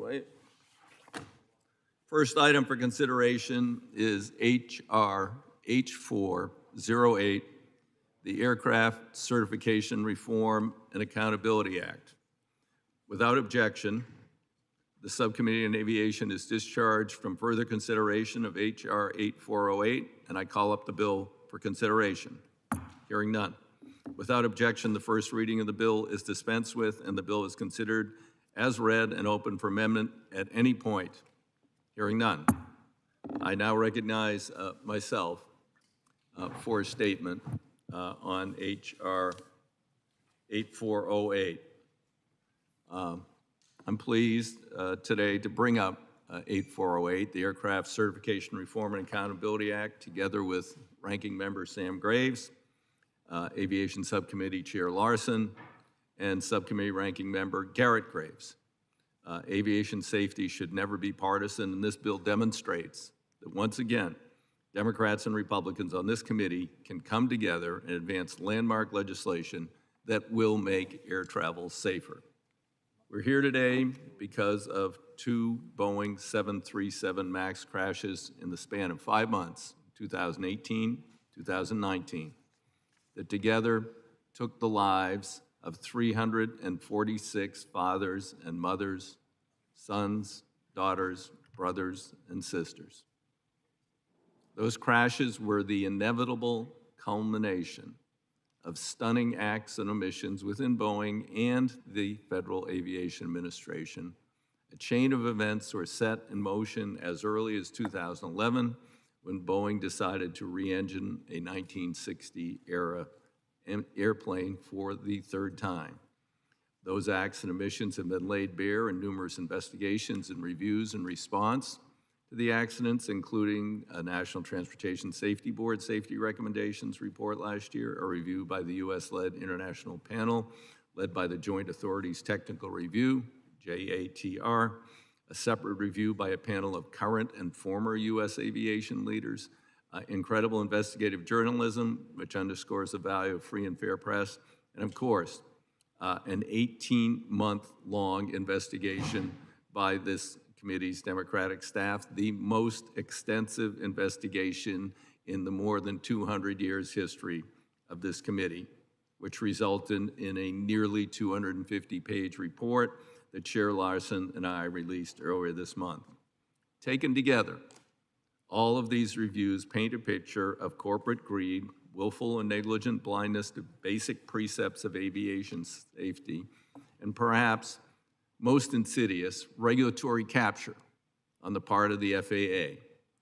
Wait. First item for consideration is H.R. H408, the Aircraft Certification Reform and Accountability Act. Without objection, the Subcommittee on Aviation is discharged from further consideration of H.R. 8408, and I call up the bill for consideration. Hearing none. Without objection, the first reading of the bill is dispensed with, and the bill is considered as read and open for amendment at any point. Hearing none. I now recognize myself for a statement on H.R. 8408. I'm pleased today to bring up 8408, the Aircraft Certification Reform and Accountability Act, together with Ranking Member Sam Graves, Aviation Subcommittee Chair Larson, and Subcommittee Ranking Member Garrett Graves. Aviation safety should never be partisan, and this bill demonstrates that once again, Democrats and Republicans on this committee can come together and advance landmark legislation that will make air travel safer. We're here today because of 2 Boeing 737 MAX crashes in the span of 5 months, 2018, 2019, that together took the lives of 346 fathers and mothers, sons, daughters, brothers, and sisters. Those crashes were the inevitable culmination of stunning acts and omissions within Boeing and the Federal Aviation Administration. A chain of events were set in motion as early as 2011 when Boeing decided to re-engine a 1960-era airplane for the 3rd time. Those acts and omissions have been laid bare in numerous investigations and reviews in response to the accidents, including a National Transportation Safety Board safety recommendations report last year, a review by the U.S.-led international panel led by the Joint Authorities Technical Review, JATR, a separate review by a panel of current and former U.S. aviation leaders, incredible investigative journalism, which underscores the value of free and fair press, and of course, an 18-month-long investigation by this committee's Democratic staff, the most extensive investigation in the more than 200 years history of this committee, which resulted in a nearly 250-page report that Chair Larson and I released earlier this month. Taken together, all of these reviews paint a picture of corporate greed, willful and negligent blindness to basic precepts of aviation safety, and perhaps most insidious, regulatory capture on the part of the FAA.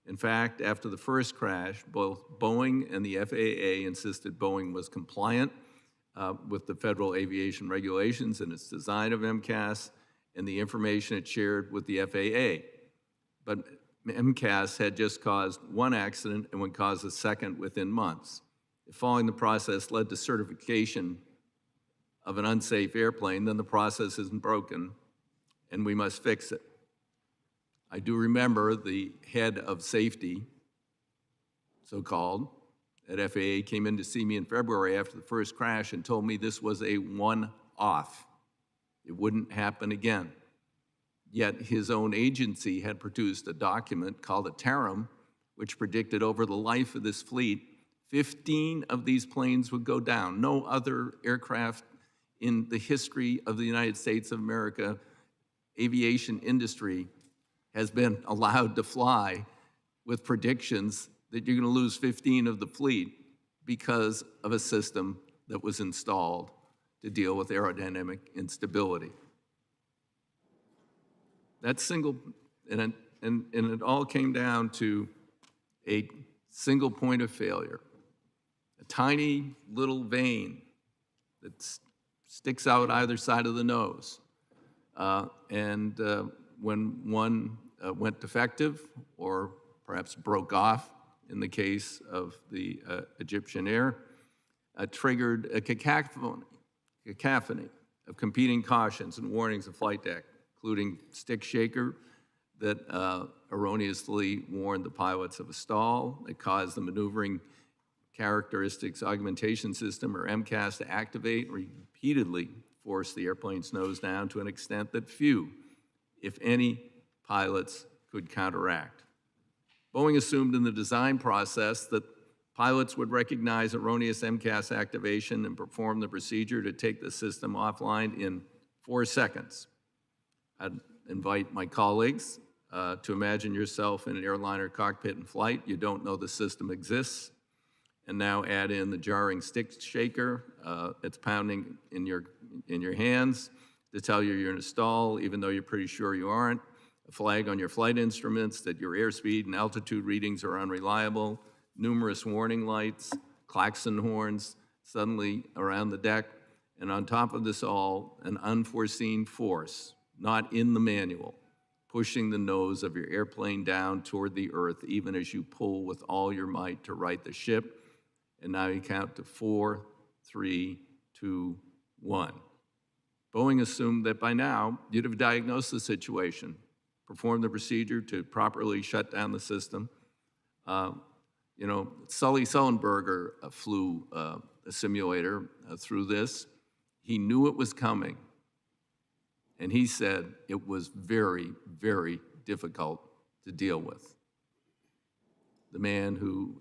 In fact, after the first crash, both Boeing and the FAA insisted Boeing was compliant with the federal aviation regulations and its design of MCAS and the information it shared with the FAA. But MCAS had just caused 1 accident and would cause a second within months. If following the process led to certification of an unsafe airplane, then the process isn't broken and we must fix it. I do remember the head of safety, so-called, at FAA came in to see me in February after the first crash and told me this was a one-off. It wouldn't happen again. Yet his own agency had produced a document called a TARIM, which predicted over the life of this fleet, 15 of these planes would go down. No other aircraft in the history of the United States of America aviation industry has been allowed to fly with predictions that you're going to lose 15 of the fleet because of a system that was installed to deal with aerodynamic instability. That single, and it all came down to a single point of failure, a tiny little vein that sticks out either side of the nose. When one went defective or perhaps broke off in the case of the Egyptian Air, triggered a cacophony of competing cautions and warnings of flight deck, including stick shaker that erroneously warned the pilots of a stall. It caused the maneuvering characteristics augmentation system, or MCAS, to activate and repeatedly force the airplane's nose down to an extent that few if any pilots could counteract. Boeing assumed in the design process that pilots would recognize erroneous MCAS activation and perform the procedure to take the system offline in 4 seconds. I'd invite my colleagues to imagine yourself in an airliner cockpit in flight. You don't know the system exists. And now add in the jarring stick shaker. It's pounding in your hands to tell you you're in a stall, even though you're pretty sure you aren't. A flag on your flight instruments that your airspeed and altitude readings are unreliable. Numerous warning lights, klaxon horns suddenly around the deck. And on top of this all, an unforeseen force, not in the manual, pushing the nose of your airplane down toward the earth, even as you pull with all your might to right the ship. And now you count to 4, 3, 2, 1. Boeing assumed that by now you'd have diagnosed the situation, performed the procedure to properly shut down the system. Sully Sullenberger flew a simulator through this. He knew it was coming. And he said it was very, very difficult to deal with. The man who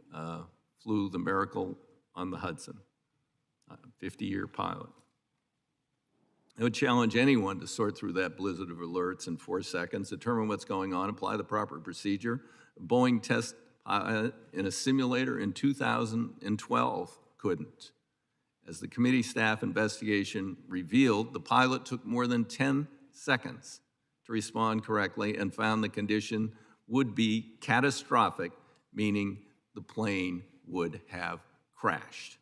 flew the Miracle on the Hudson, a 50-year pilot. It would challenge anyone to sort through that blizzard of alerts in 4 seconds, determine what's going on, apply the proper procedure. A Boeing test pilot in a simulator in 2012 couldn't. As the committee staff investigation revealed, the pilot took more than 10 seconds to respond correctly and found the condition would be catastrophic, meaning the plane would have crashed.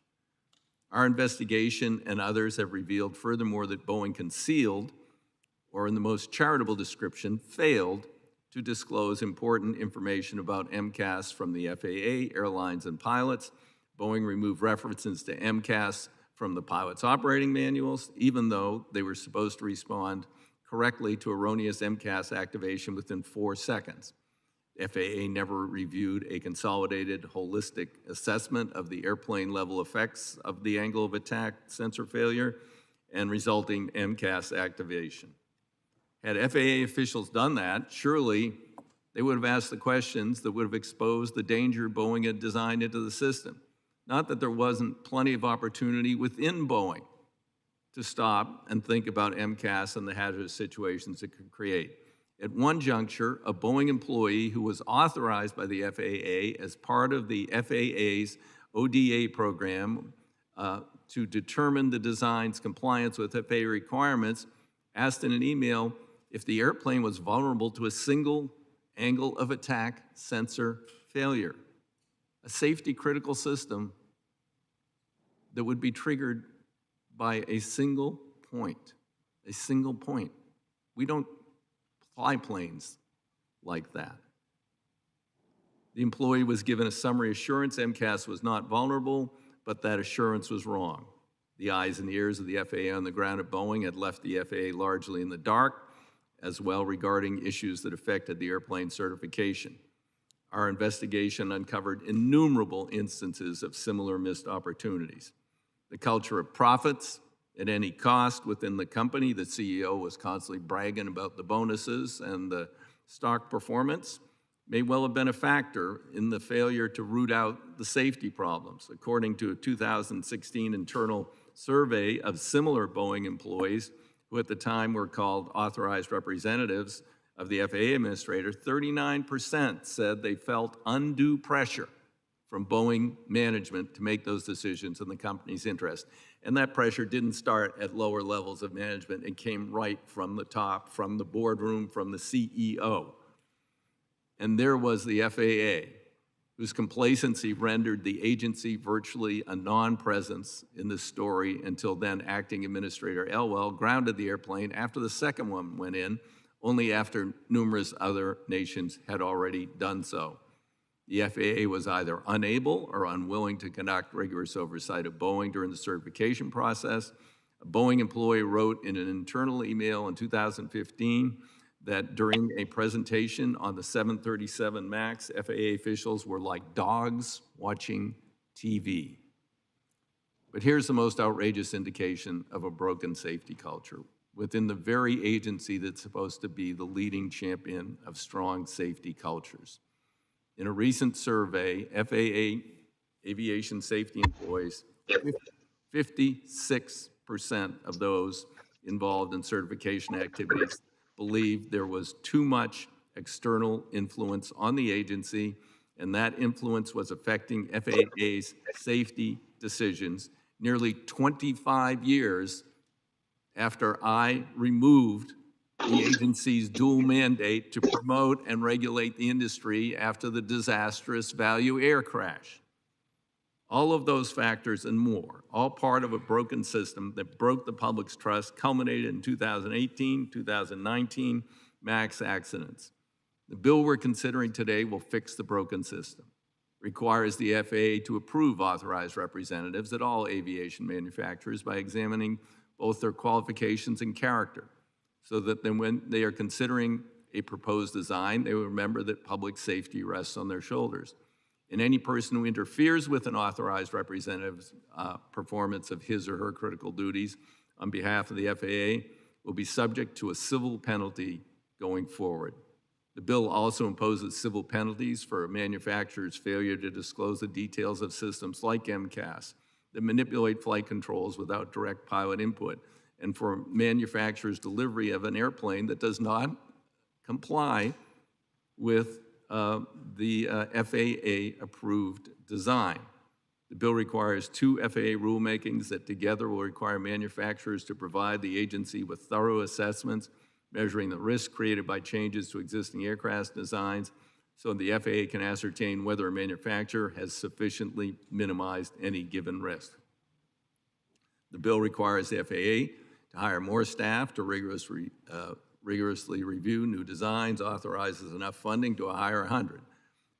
Our investigation and others have revealed furthermore that Boeing concealed, or in the most charitable description, failed to disclose important information about MCAS from the FAA, airlines, and pilots. Boeing removed references to MCAS from the pilots' operating manuals, even though they were supposed to respond correctly to erroneous MCAS activation within 4 seconds. The FAA never reviewed a consolidated, holistic assessment of the airplane-level effects of the angle of attack sensor failure and resulting MCAS activation. Had FAA officials done that, surely they would have asked the questions that would have exposed the danger Boeing had designed into the system. Not that there wasn't plenty of opportunity within Boeing to stop and think about MCAS and the hazardous situations it could create. At one juncture, a Boeing employee who was authorized by the FAA as part of the FAA's ODA program to determine the design's compliance with FAA requirements asked in an email if the airplane was vulnerable to a single angle of attack sensor failure, a safety critical system that would be triggered by a single point, We don't fly planes like that. The employee was given a summary assurance MCAS was not vulnerable, but that assurance was wrong. The eyes and ears of the FAA on the ground at Boeing had left the FAA largely in the dark, as well regarding issues that affected the airplane certification. Our investigation uncovered innumerable instances of similar missed opportunities. The culture of profits at any cost within the company. The CEO was constantly bragging about the bonuses and the stock performance. May well have been a factor in the failure to root out the safety problems. According to a 2016 internal survey of similar Boeing employees, who at the time were called authorized representatives of the FAA administrator, 39% said they felt undue pressure from Boeing management to make those decisions in the company's interest. And that pressure didn't start at lower levels of management. It came right from the top, from the boardroom, from the CEO. And there was the FAA, whose complacency rendered the agency virtually a non-presence in this story until then acting administrator Elwell grounded the airplane after the second one went in, only after numerous other nations had already done so. The FAA was either unable or unwilling to conduct rigorous oversight of Boeing during the certification process. A Boeing employee wrote in an internal email in 2015 that during a presentation on the 737 MAX, FAA officials were like dogs watching TV. But here's the most outrageous indication of a broken safety culture. within the very agency that's supposed to be the leading champion of strong safety cultures. In a recent survey, FAA aviation safety employees, 56% of those involved in certification activities believed there was too much external influence on the agency, and that influence was affecting FAA's safety decisions nearly 25 years after I removed the agency's dual mandate to promote and regulate the industry after the disastrous Value Air crash. All of those factors and more, all part of a broken system that broke the public's trust, culminated in 2018, 2019 MAX accidents. The bill we're considering today will fix the broken system. Requires the FAA to approve authorized representatives at all aviation manufacturers by examining both their qualifications and character, so that then when they are considering a proposed design, they will remember that public safety rests on their shoulders. And any person who interferes with an authorized representative's performance of his or her critical duties on behalf of the FAA will be subject to a civil penalty going forward. The bill also imposes civil penalties for a manufacturer's failure to disclose the details of systems like MCAS that manipulate flight controls without direct pilot input, and for manufacturer's delivery of an airplane that does not comply with the FAA-approved design. The bill requires 2 FAA rulemakings that together will require manufacturers to provide the agency with thorough assessments measuring the risk created by changes to existing aircraft designs so the FAA can ascertain whether a manufacturer has sufficiently minimized any given risk. The bill requires the FAA to hire more staff to rigorously review new designs, authorizes enough funding to hire 100.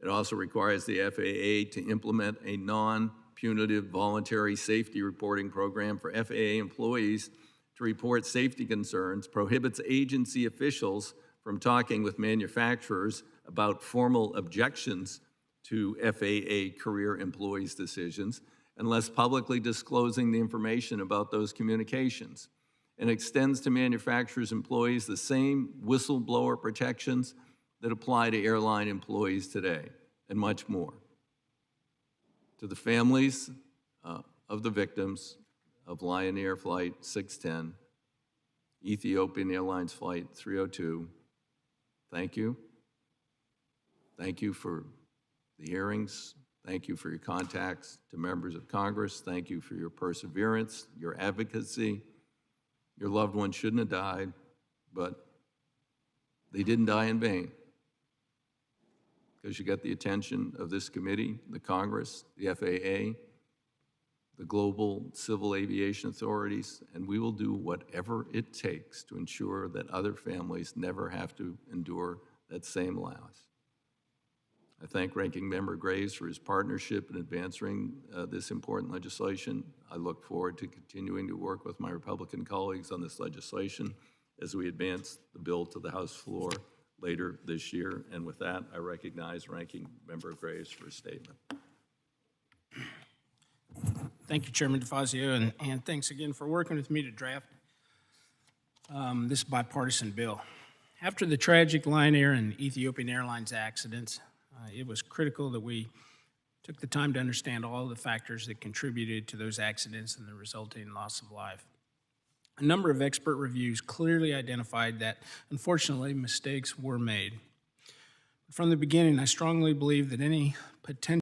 It also requires the FAA to implement a non-punitive voluntary safety reporting program for FAA employees to report safety concerns, prohibits agency officials from talking with manufacturers about formal objections to FAA career employees' decisions, unless publicly disclosing the information about those communications, and extends to manufacturers' employees the same whistleblower protections that apply to airline employees today, and much more. To the families of the victims of Lion Air Flight 610, Ethiopian Airlines Flight 302, thank you. Thank you for the hearings. Thank you for your contacts to members of Congress. Thank you for your perseverance, your advocacy. Your loved one shouldn't have died, but they didn't die in vain, because you got the attention of this committee, the Congress, the FAA, the global civil aviation authorities, and we will do whatever it takes to ensure that other families never have to endure that same loss. I thank Ranking Member Graves for his partnership in advancing this important legislation. I look forward to continuing to work with my Republican colleagues on this legislation as we advance the bill to the House floor later this year. And with that, I recognize Ranking Member Graves for a statement. Thank you, Chairman DeFazio, and thanks again for working with me to draft this bipartisan bill. After the tragic Lion Air and Ethiopian Airlines accidents, it was critical that we took the time to understand all the factors that contributed to those accidents and the resulting loss of life. A number of expert reviews clearly identified that, unfortunately, mistakes were made. From the beginning, I strongly believe that any potential